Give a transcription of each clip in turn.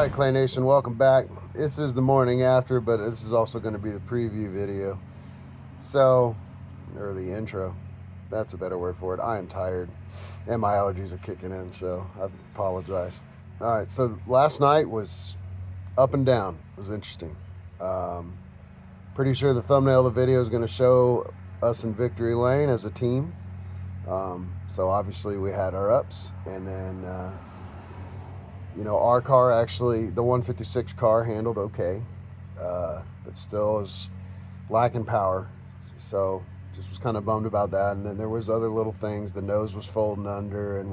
Alright, Clay Nation, welcome back. This is the morning after, but this is also going to be the preview video. So, or the intro. That's a better word for it. I am tired, and my allergies are kicking in, so I apologize. Alright, so last night was up and down. It was interesting. Pretty sure the thumbnail of the video is going to show us in victory lane as a team. So obviously we had our ups, and then you know, our car actually, the 156 car handled okay, but still is lacking power. So just was kind of bummed about that. And then there was other little things. The nose was folding under, and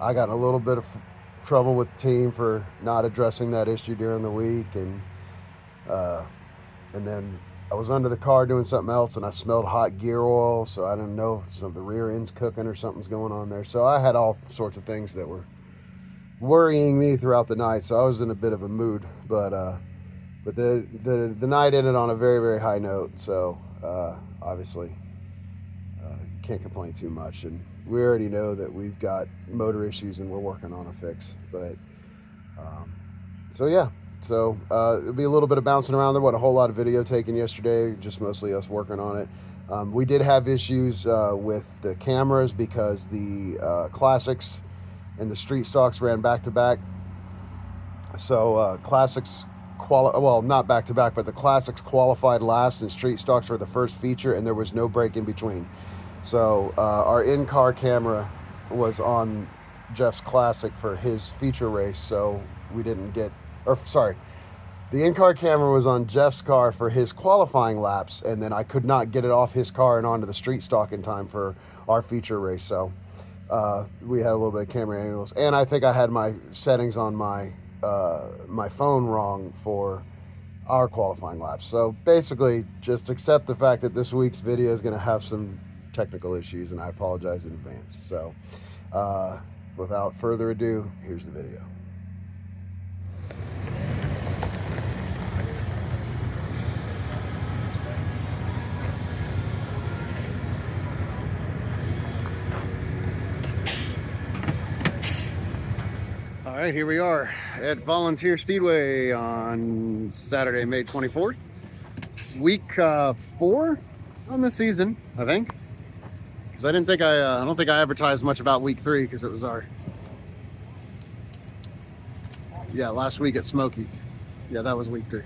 I got in a little bit of trouble with the team for not addressing that issue during the week. And then I was under the car doing something else, and I smelled hot gear oil, so I didn't know if the rear end's cooking or something's going on there. So I had all sorts of things that were worrying me throughout the night, so I was in a bit of a mood. But the night ended on a very, very high note, so obviously can't complain too much. And we already know that we've got motor issues and we're working on a fix. But so yeah. So it'll be a little bit of bouncing around. There wasn't a whole lot of video taken yesterday, just mostly us working on it. We did have issues with the cameras because the Classics and the Street Stocks ran back-to-back. So Classics, well, not back-to-back, but the Classics qualified last and Street Stocks were the first feature, and there was no break in between. So our in-car camera was on Jeff's Classic for his feature race, so we didn't get... Or sorry, the in-car camera was on Jeff's car for his qualifying laps, and then I could not get it off his car and onto the street stock in time for our feature race. So we had a little bit of camera angles, and I think I had my settings on my my phone wrong for our qualifying laps. So basically, just accept the fact that this week's video is going to have some technical issues, and I apologize in advance. So without further ado, here's the video. All right, here we are at Volunteer Speedway on Saturday, May 24th. Week 4 on the season, I think. Because I don't think I advertised much about week 3 because it was our last week at Smoky. Yeah, that was week 3.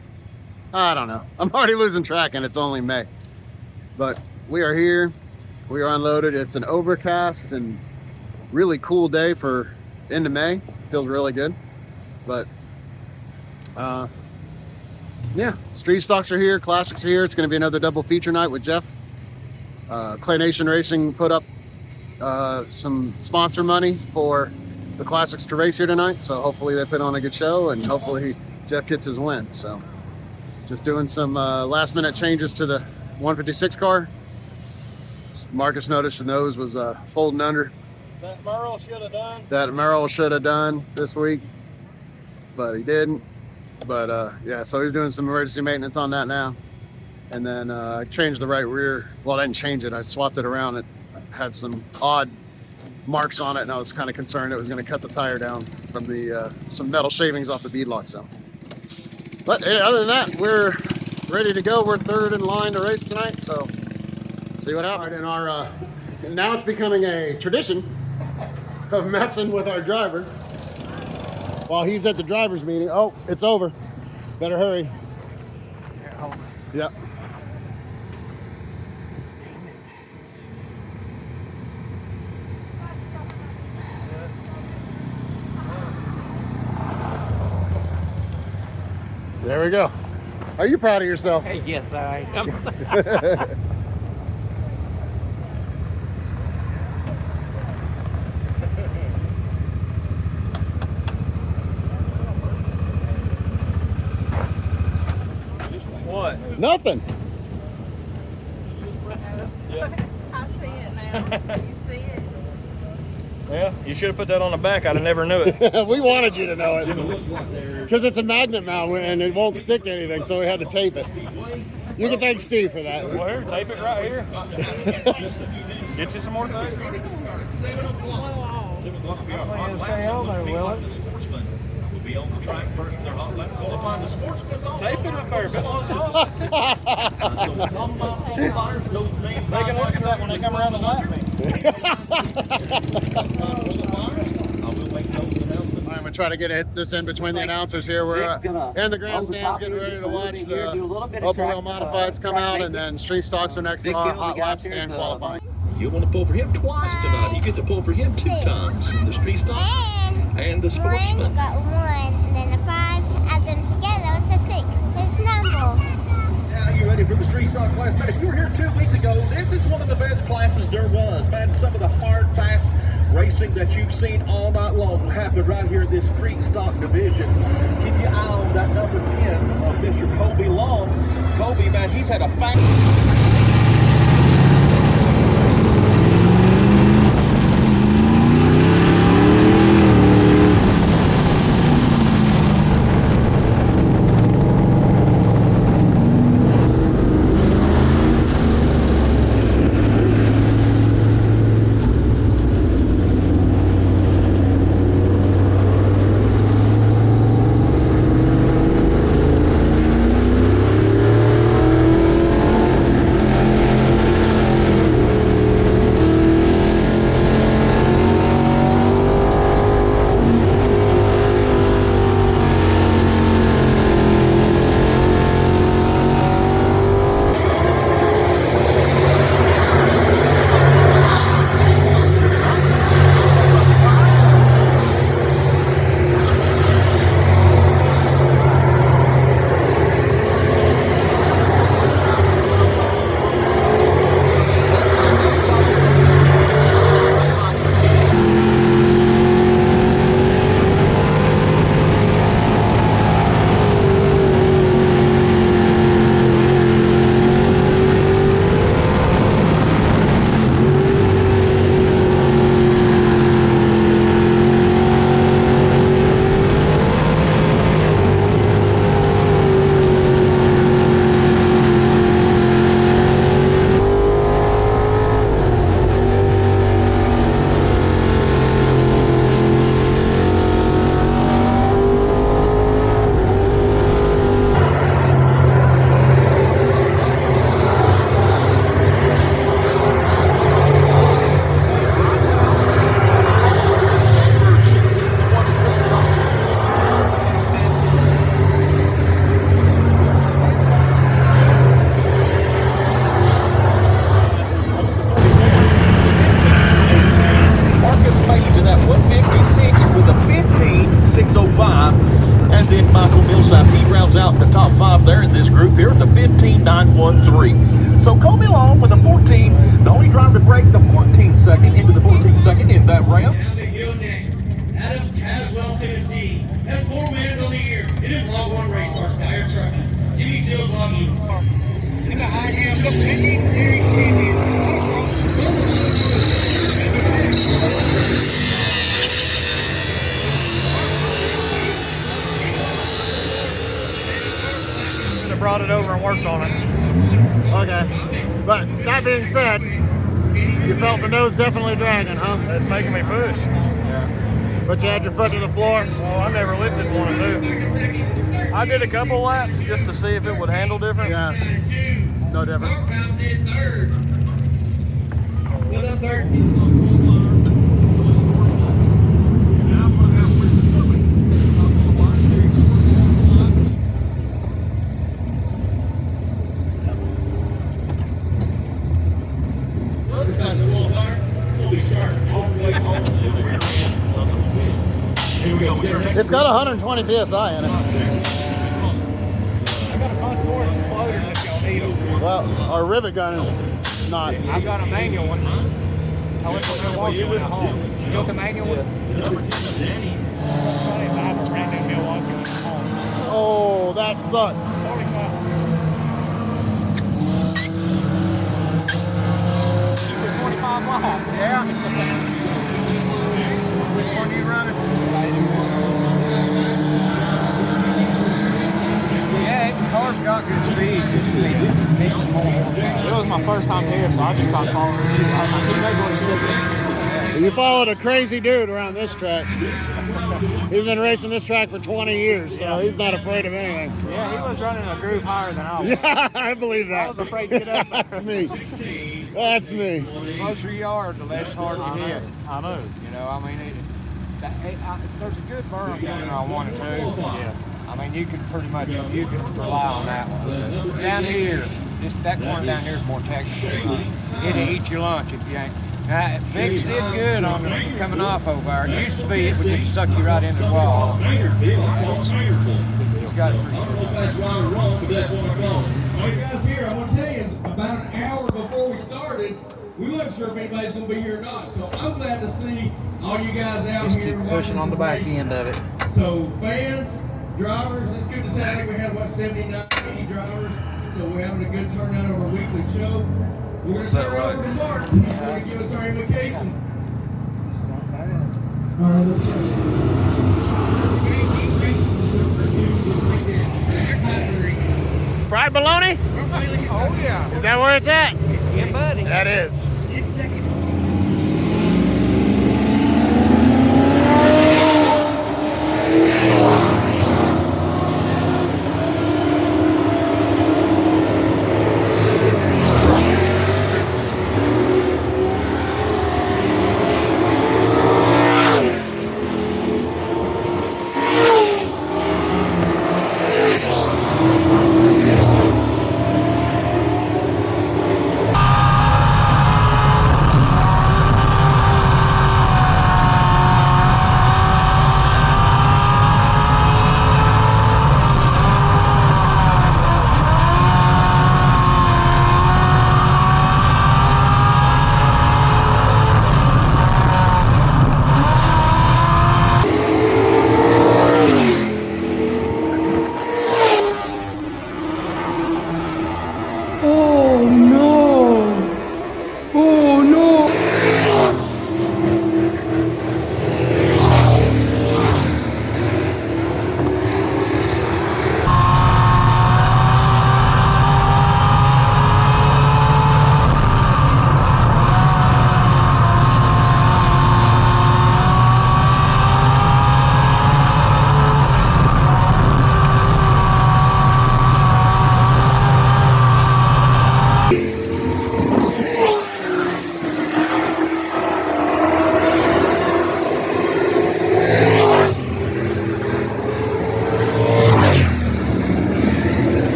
I don't know. I'm already losing track, and it's only May. But we are here. We are unloaded. It's an overcast and really cool day for into May. Feels really good. But yeah, Street Stocks are here, Classics are here. It's going to be another double feature night with Jeff. Clay Nation Racing put up some sponsor money for the Classics to race here tonight, so hopefully they put on a good show, and hopefully Jeff gets his win. So just doing some last minute changes to the 156 car. Marcus noticed the nose was folding under. That Merle should have done. That Merle should have done this week, but he didn't. But yeah, so he's doing some emergency maintenance on that now. And then I changed the right rear. Well, I didn't change it. I swapped it around. It had some odd marks on it, and I was kind of concerned it was going to cut the tire down from the some metal shavings off the beadlock. So, but other than that, we're ready to go. We're third in line to race tonight. So, see what happens. All right, and now it's becoming a tradition of messing with our driver while he's at the driver's meeting. Oh, it's over. Better hurry. Yep. There we go. Are you proud of yourself? Yes, I am. What? Nothing. Yeah. I see it now. You see it? Yeah, you should have put that on the back. I'd have never knew it. We wanted you to know it because it's a magnet mount and it won't stick to anything, so we had to tape it. You can thank Steve for that. Well, here, tape it right here. Get you some more tape. be on the track first with their hot lap qualifying. The sportsman's also Tape it up there, Bill. So we're talking about qualifiers, those names. They can look at that when they come around the lap me. I will make those announcements. I'm gonna try to get this in between the announcers here. We're in the grandstands getting ready to watch the open wheel modifieds come out, and then street stocks are next for our hot laps and qualifying. You want to pull for him twice tonight. You get to pull for him 2 times in the street stock and the One, you sportsman. got 1, and then a 5, add them together, it's a 6. It's number. Now you ready for the street stock class? Man, if you were here 2 weeks ago, this is one of the best classes there was. Man, some of the hard, fast racing that you've seen all night long happened right here in this street stock division. Keep your eye on that number 10 of Mr. Kobe Long. Kobe, man, he's had a and then Michael Millsap, he rounds out the top 5 there in this group here at the 15.913. So Kobe Long with a 14, the only driver to break the 14 second into the 14 second in that round. Down the hill next, out of Tazewell, Tennessee. That's 4 wins on the year. It is Longhorn Race Cars, Tire Trucking. Jimmy Seals logging. In the high half, the pending series champion. Brought it over and worked on it. Okay, but that being said, you felt the nose definitely dragging, huh? It's making me push. Yeah. But you had your foot to the floor? Well, I never lifted one or two. I did a couple laps just to see if it would handle different. Yeah, no different. Comes in third. With a third. It's got 120 PSI in it. I got a bunch more exploders if y'all need them. Well, our rivet gun is not. I've got a manual one. I went to Milwaukee with a home. You got the manual one? That's funny, I have a brand new Milwaukee with a home. Oh, that sucked. 45. You did 25 miles. Yeah. Which one are you running? Yeah, the car's got good speed. Just need some more. It was my first time here, so I just tried following you. I think maybe what it's looking. You followed a crazy dude around this track. He's been racing this track for 20 years, so he's not afraid of anything. Yeah, he was running a groove higher than I was. Yeah, I believe that. I was afraid to get up there. That's me. That's me. The closer you are, the less hard you hit. I know. You know, I mean, there's a good berm down there on 1 and 2. Yeah. I mean, you can pretty much rely on that one. Down here, that corner down here is more technical. It'll eat your lunch if you ain't. Now, Vic's did good on the coming off over there. It used to be it would just suck you right into the wall. It's got it pretty good. All you guys here, I want to tell you, about an hour before we started, we wasn't sure if anybody's going to be here or not. So I'm glad to see all you guys out Just here. keep pushing on the back end of it. So fans, drivers, it's good to say. I think we had, 79, 80 drivers. So we're having a good turnout of our weekly show. We're going to turn it over to Mark. He's going to give us our invocation. All right, let's go. Fried bologna? Oh, yeah. Is that where it's at? Yeah, buddy. That is.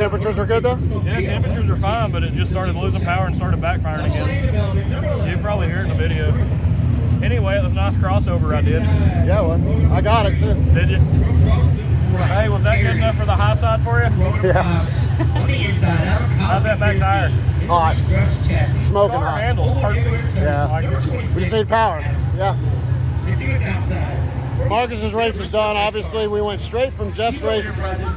temperatures are good though? Yeah, temperatures are fine, but it just started losing power and started backfiring again. You can probably hear it in the video. Anyway, it was a nice crossover I did. Yeah, well, I got it too. Did you? Hey, was that good enough for the high side for you? Yeah. How's that back tire? Hot. Smoking Car hot. handle's perfect. Yeah. We just need power. Yeah. Marcus's race is done. Obviously, we went straight from Jeff's race,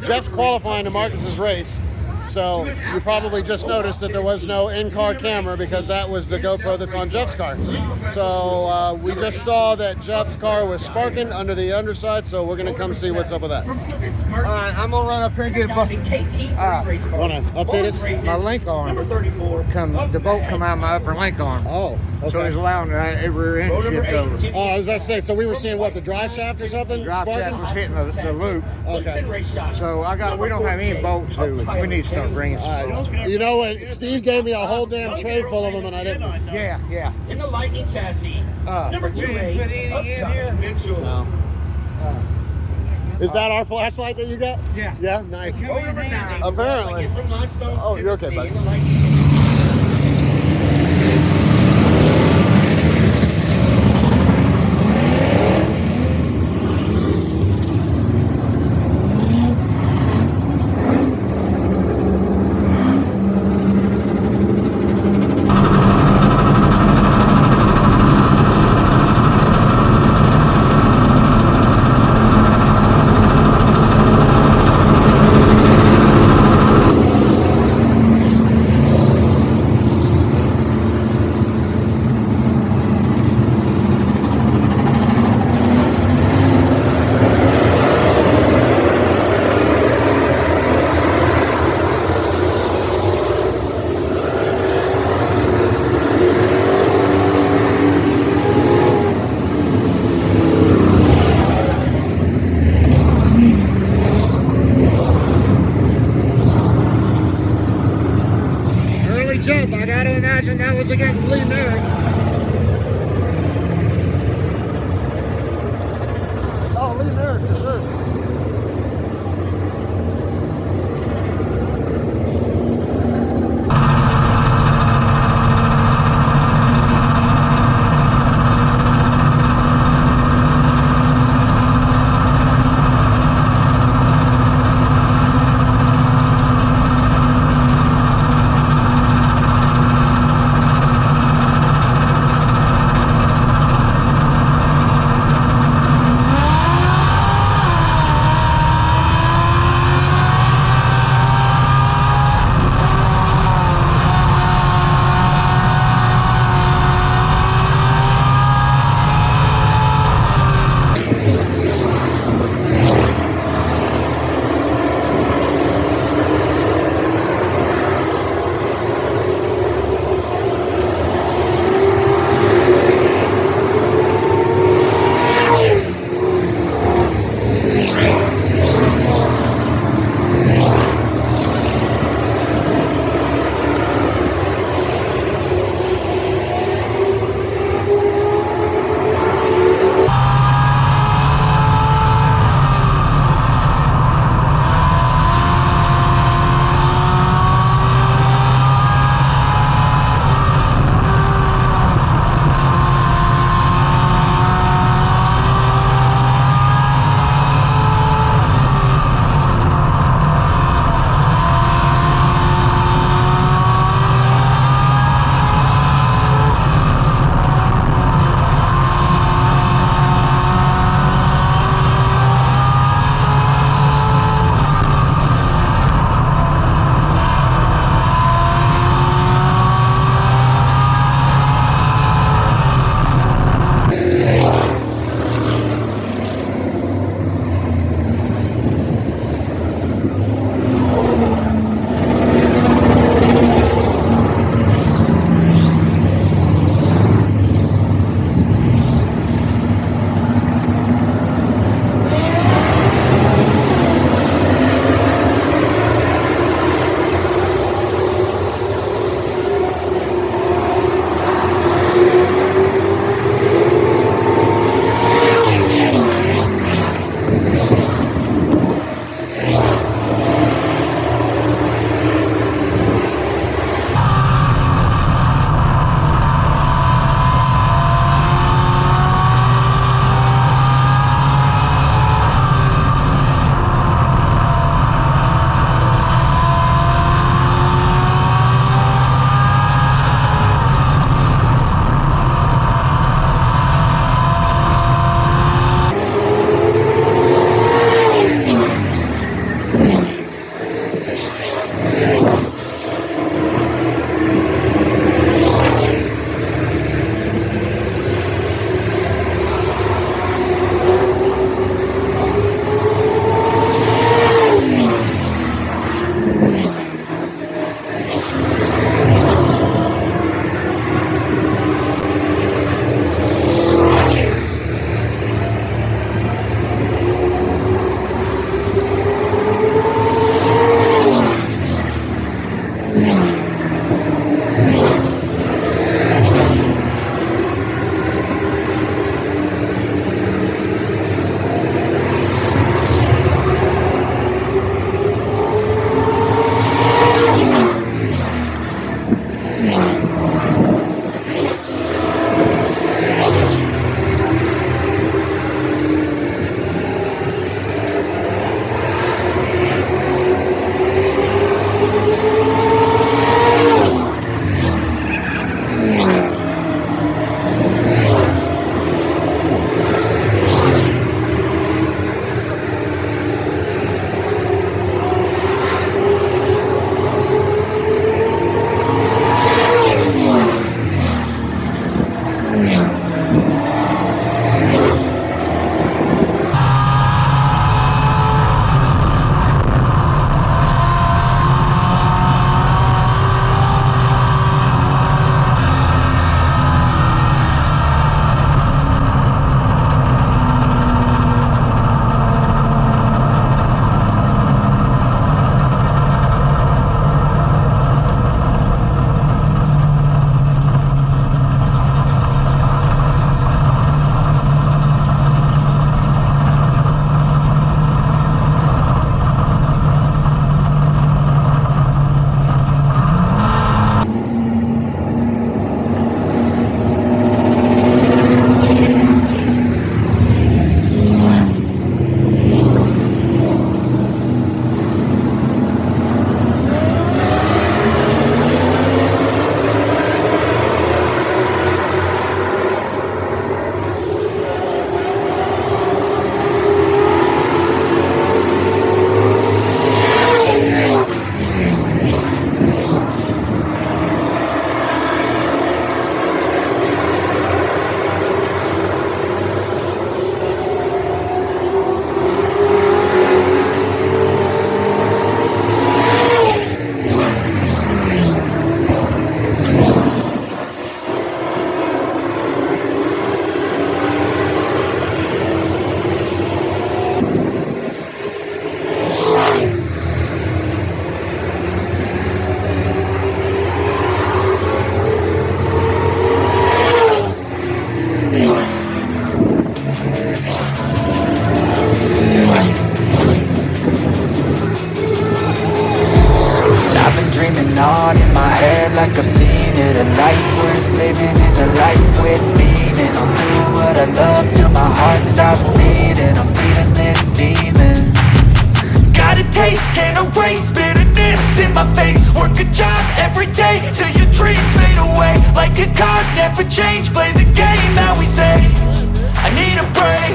Jeff's qualifying to Marcus's race. So you probably just noticed that there was no in-car camera because that was the GoPro that's on Jeff's car. So we just saw that Jeff's car was sparking under the underside, so we're going to come see what's up with that. All right, I'm gonna run up here and get a bucket. Want to update us? My link arm, the bolt come out of my upper link arm. Oh, okay. So it's allowing that rear end shift over. Oh, I was about to say, so we were seeing what, the drive shaft or something? Drive shaft was hitting the loop. Okay. So we don't have any bolts to it. We need to start bringing some bolts. You know what? Steve gave me a whole damn tray full of them and I didn't. Yeah. In the Lightning chassis, number 2A, Mitchell. No. Is that our flashlight that you got? Yeah. Yeah, nice. Number 9. Apparently. It's from Limestone, Oh, you're okay, Tennessee, bud. in the Lightning. Jump. I gotta imagine that was against Lee Merrick. Oh, Lee Merrick, for sure. like I've seen it. A life worth living is a life with meaning. I'll do what I love till my heart stops beating. I'm feeding this demon. Got a taste, can't erase bitterness in my face. Work a job every day till your dreams fade away. Like a card, never change, play the game that we say. I need a break.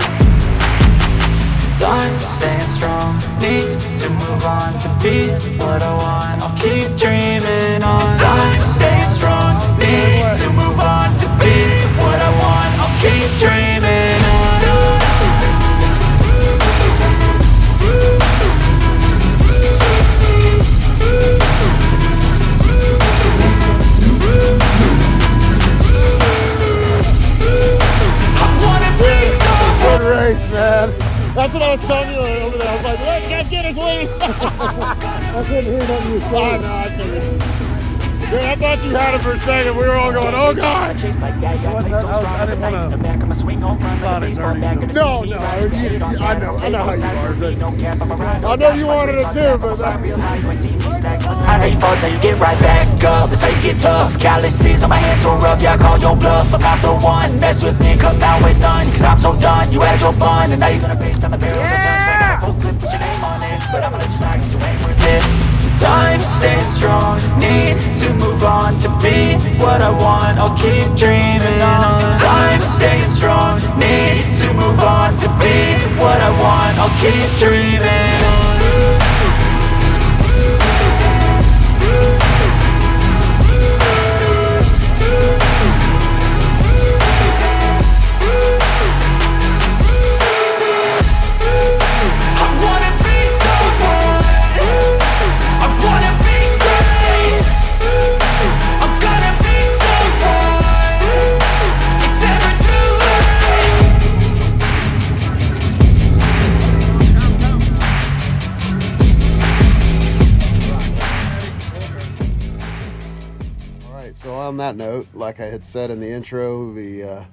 Time staying strong, need to move on to be what I want. I'll keep dreaming on. Time staying strong, need to move on to be what I want. I'll keep dreaming on. Good race, man. That's what I was telling you over there. I was like, let Jeff get his lead. I couldn't hear nothing you said. I figured. Dude, I thought you had it for a second. We were all going, oh God. I didn't want to. No, I know how you are. But I know you wanted it too, but how you fall, how you get right back up. That's how you get tough. Calluses on my hands so rough. Yeah, I call your bluff. I'm not the one. Mess with me, come out with none. Cause I'm so done. You had your fun, and now you're gonna face down the barrel of the guns. I got a full clip, put your name on it. But I'ma let you slide cause you ain't worth it. Time staying strong, need to move on to be what I want. I'll keep dreaming on. Time staying strong, need to move on to be what I want. I'll keep dreaming on. So on that note, like I had said in the intro, the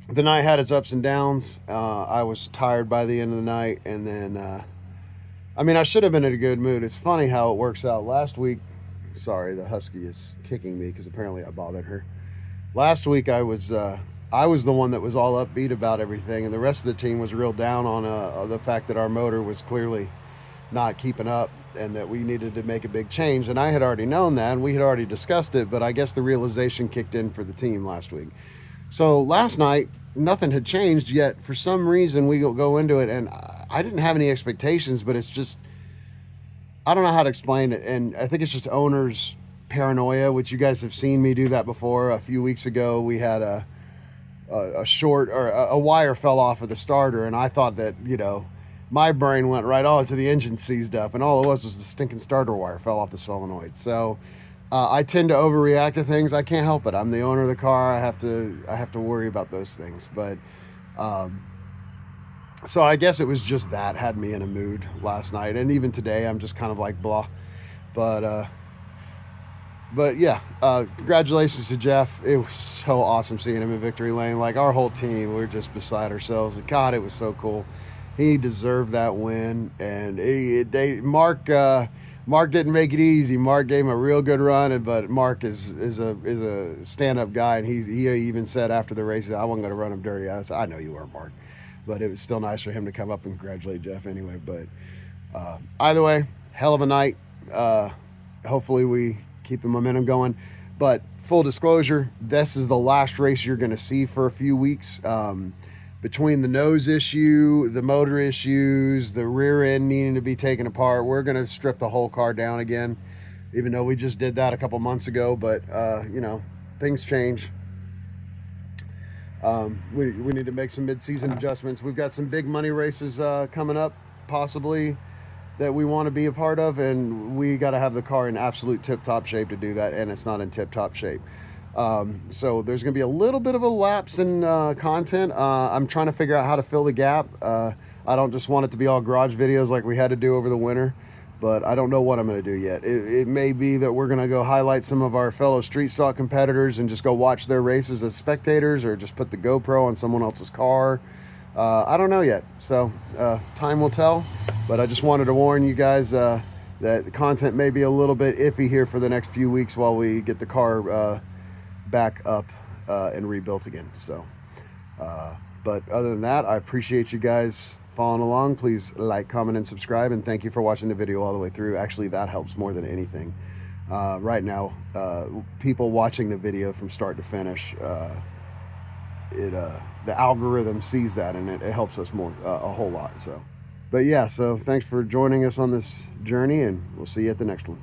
night had its ups and downs. I was tired by the end of the night, and then I mean, I should have been in a good mood. It's funny how it works out. Last week, sorry, the husky is kicking me because apparently I bothered her. Last week I was the one that was all upbeat about everything, and the rest of the team was real down on the fact that our motor was clearly not keeping up and that we needed to make a big change. And I had already known that, and we had already discussed it, but I guess the realization kicked in for the team last week. So last night, nothing had changed yet. For some reason, we go into it, and I didn't have any expectations, but it's just, I don't know how to explain it. And I think it's just owner's paranoia, which you guys have seen me do that before. A few weeks ago, we had a short, or a wire fell off of the starter, and I thought that, you know, my brain went right, oh, to the engine seized up, and all it was the stinking starter wire fell off the solenoid. So I tend to overreact to things. I can't help it. I'm the owner of the car. I have to worry about those things. But so I guess it was just that had me in a mood last night, and even today I'm just kind of like blah. But yeah, congratulations to Jeff. It was so awesome seeing him in victory lane. Like, our whole team, we were just beside ourselves. God, it was so cool. He deserved that win, and Mark didn't make it easy. Mark gave him a real good run, but Mark is a stand-up guy, and he even said after the race, I wasn't going to run him dirty. I said, I know you weren't, Mark, but it was still nice for him to come up and congratulate Jeff anyway. But either way, hell of a night. Hopefully we keep the momentum going. But full disclosure, this is the last race you're going to see for a few weeks. Between the nose issue, the motor issues, the rear end needing to be taken apart, we're going to strip the whole car down again, even though we just did that a couple months ago. But, you know, things change. We need to make some mid-season adjustments. We've got some big money races coming up, possibly, that we want to be a part of, and we got to have the car in absolute tip-top shape to do that, and it's not in tip-top shape. So there's going to be a little bit of a lapse in content. I'm trying to figure out how to fill the gap. I don't just want it to be all garage videos like we had to do over the winter, but I don't know what I'm going to do yet. It may be that we're going to go highlight some of our fellow street stock competitors and just go watch their races as spectators, or just put the GoPro on someone else's car. I don't know yet. So time will tell, but I just wanted to warn you guys, that the content may be a little bit iffy here for the next few weeks while we get the car back up and rebuilt again. So, but other than that, I appreciate you guys following along. Please like, comment, and subscribe, and thank you for watching the video all the way through. Actually, that helps more than anything. Right now, people watching the video from start to finish, the algorithm sees that, and it helps us more a whole lot. So, but yeah, so thanks for joining us on this journey, and we'll see you at the next one.